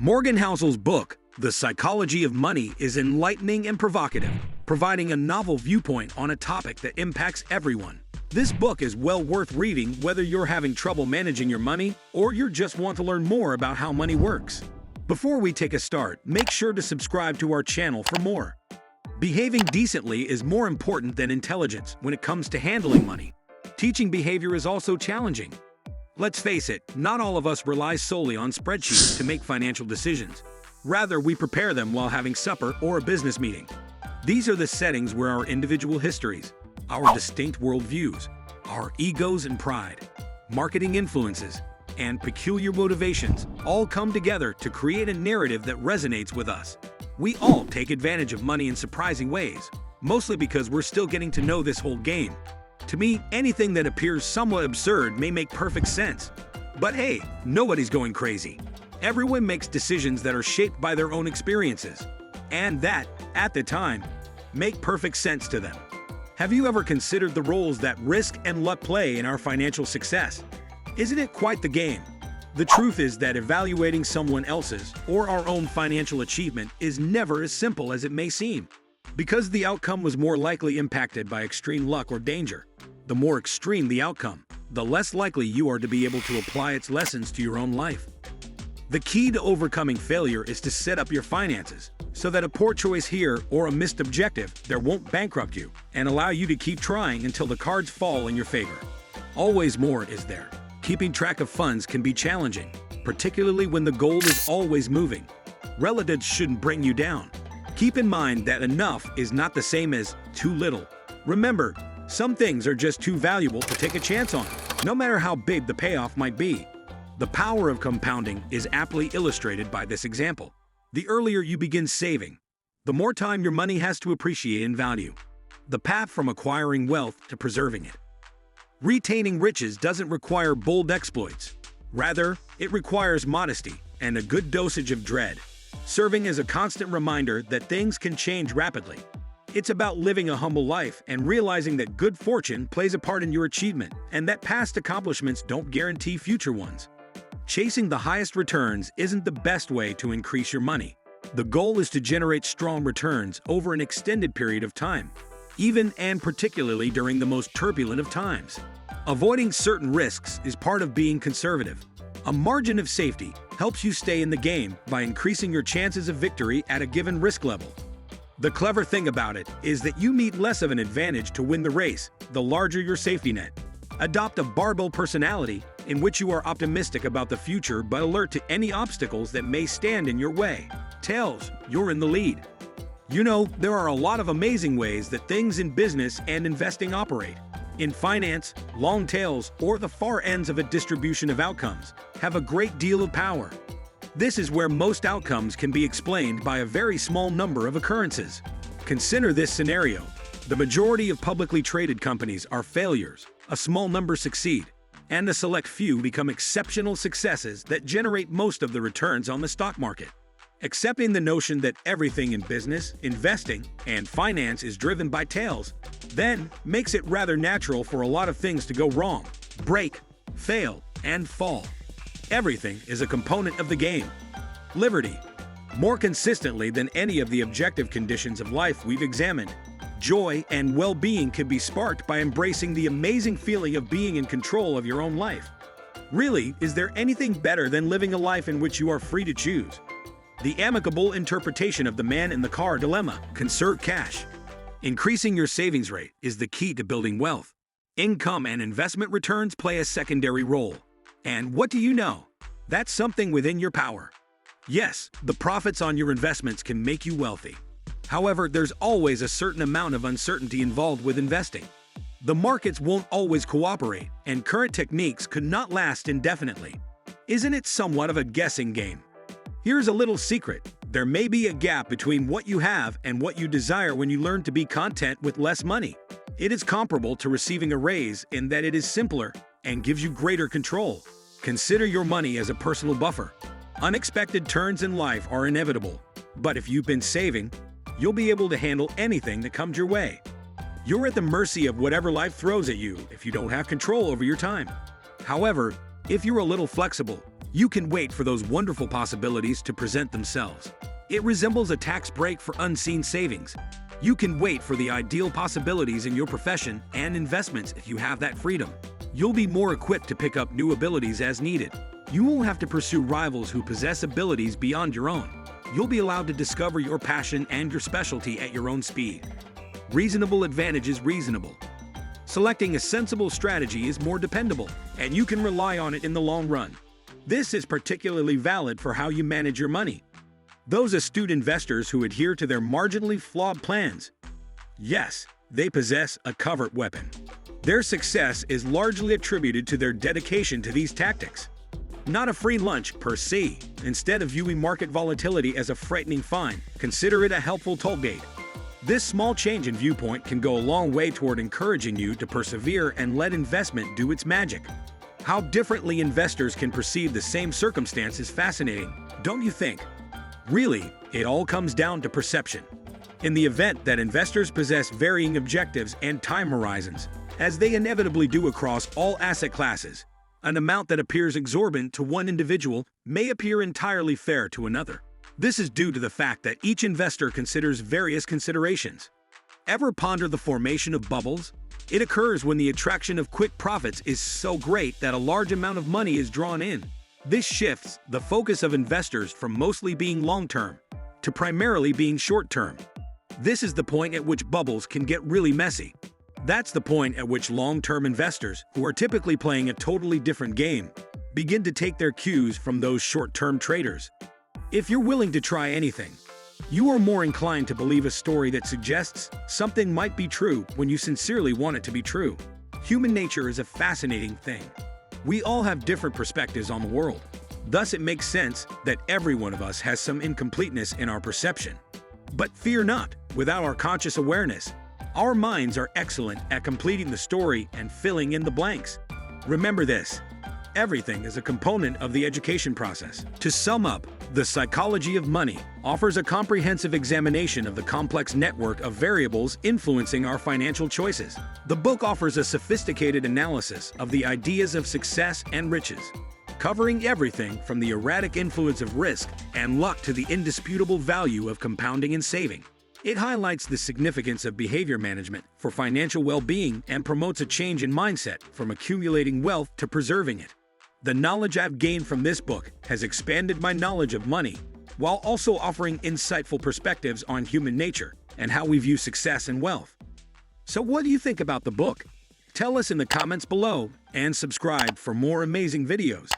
Morgan Housel's book, The Psychology of Money, is enlightening and provocative, providing a novel viewpoint on a topic that impacts everyone. This book is well worth reading whether you're having trouble managing your money or you just want to learn more about how money works. Before we take a start, make sure to subscribe to our channel for more. Behaving decently is more important than intelligence when it comes to handling money. Teaching behavior is also challenging. Let's face it, not all of us rely solely on spreadsheets to make financial decisions. Rather, we prepare them while having supper or a business meeting. These are the settings where our individual histories, our distinct worldviews, our egos and pride, marketing influences, and peculiar motivations all come together to create a narrative that resonates with us. We all take advantage of money in surprising ways, mostly because we're still getting to know this whole game. To me, anything that appears somewhat absurd may make perfect sense. But hey, nobody's going crazy. Everyone makes decisions that are shaped by their own experiences, and that, at the time, make perfect sense to them. Have you ever considered the roles that risk and luck play in our financial success? Isn't it quite the game? The truth is that evaluating someone else's or our own financial achievement is never as simple as it may seem. Because the outcome was more likely impacted by extreme luck or danger, the more extreme the outcome, the less likely you are to be able to apply its lessons to your own life. The key to overcoming failure is to set up your finances so that a poor choice here or a missed objective there won't bankrupt you and allow you to keep trying until the cards fall in your favor. Always more is there. Keeping track of funds can be challenging, particularly when the goal is always moving. Relatives shouldn't bring you down. Keep in mind that enough is not the same as too little. Remember, some things are just too valuable to take a chance on, no matter how big the payoff might be. The power of compounding is aptly illustrated by this example. The earlier you begin saving, the more time your money has to appreciate in value. The path from acquiring wealth to preserving it. Retaining riches doesn't require bold exploits. Rather, it requires modesty and a good dosage of dread, serving as a constant reminder that things can change rapidly. It's about living a humble life and realizing that good fortune plays a part in your achievement and that past accomplishments don't guarantee future ones. Chasing the highest returns isn't the best way to increase your money. The goal is to generate strong returns over an extended period of time, even and particularly during the most turbulent of times. Avoiding certain risks is part of being conservative. A margin of safety helps you stay in the game by increasing your chances of victory at a given risk level. The clever thing about it is that you need less of an advantage to win the race, the larger your safety net. Adopt a barbell personality in which you are optimistic about the future but alert to any obstacles that may stand in your way. Tails, you're in the lead. You know, there are a lot of amazing ways that things in business and investing operate. In finance, long tails, or the far ends of a distribution of outcomes, have a great deal of power. This is where most outcomes can be explained by a very small number of occurrences. Consider this scenario. The majority of publicly traded companies are failures, a small number succeed, and a select few become exceptional successes that generate most of the returns on the stock market. Accepting the notion that everything in business, investing, and finance is driven by tails, then makes it rather natural for a lot of things to go wrong, break, fail, and fall. Everything is a component of the game. Liberty. More consistently than any of the objective conditions of life we've examined, joy and well-being can be sparked by embracing the amazing feeling of being in control of your own life. Really, is there anything better than living a life in which you are free to choose? The amicable interpretation of the man in the car dilemma: conserve cash. Increasing your savings rate is the key to building wealth. Income and investment returns play a secondary role. And what do you know? That's something within your power. Yes, the profits on your investments can make you wealthy. However, there's always a certain amount of uncertainty involved with investing. The markets won't always cooperate, and current techniques could not last indefinitely. Isn't it somewhat of a guessing game? Here's a little secret. There may be a gap between what you have and what you desire when you learn to be content with less money. It is comparable to receiving a raise in that it is simpler and gives you greater control. Consider your money as a personal buffer. Unexpected turns in life are inevitable, but if you've been saving, you'll be able to handle anything that comes your way. You're at the mercy of whatever life throws at you if you don't have control over your time. However, if you're a little flexible, You can wait for those wonderful possibilities to present themselves. It resembles a tax break for unseen savings. You can wait for the ideal possibilities in your profession and investments if you have that freedom. You'll be more equipped to pick up new abilities as needed. You won't have to pursue rivals who possess abilities beyond your own. You'll be allowed to discover your passion and your specialty at your own speed. Reasonable advantage is reasonable. Selecting a sensible strategy is more dependable, and you can rely on it in the long run. This is particularly valid for how you manage your money. Those astute investors who adhere to their marginally flawed plans. Yes, they possess a covert weapon. Their success is largely attributed to their dedication to these tactics. Not a free lunch per se. Instead of viewing market volatility as a frightening fine, consider it a helpful tollgate. This small change in viewpoint can go a long way toward encouraging you to persevere and let investment do its magic. How differently investors can perceive the same circumstance is fascinating, don't you think? Really, it all comes down to perception. In the event that investors possess varying objectives and time horizons, as they inevitably do across all asset classes, an amount that appears exorbitant to one individual may appear entirely fair to another. This is due to the fact that each investor considers various considerations. Ever ponder the formation of bubbles? It occurs when the attraction of quick profits is so great that a large amount of money is drawn in. This shifts the focus of investors from mostly being long-term to primarily being short-term. This is the point at which bubbles can get really messy. That's the point at which long-term investors, who are typically playing a totally different game, begin to take their cues from those short-term traders. If you're willing to try anything, you are more inclined to believe a story that suggests something might be true when you sincerely want it to be true. Human nature is a fascinating thing. We all have different perspectives on the world. Thus, it makes sense that every one of us has some incompleteness in our perception. But fear not, without our conscious awareness, our minds are excellent at completing the story and filling in the blanks. Remember this: everything is a component of the education process. To sum up, The Psychology of Money offers a comprehensive examination of the complex network of variables influencing our financial choices. The book offers a sophisticated analysis of the ideas of success and riches, covering everything from the erratic influence of risk and luck to the indisputable value of compounding and saving. It highlights the significance of behavior management for financial well-being and promotes a change in mindset from accumulating wealth to preserving it. The knowledge I've gained from this book has expanded my knowledge of money, while also offering insightful perspectives on human nature and how we view success and wealth. So what do you think about the book? Tell us in the comments below and subscribe for more amazing videos.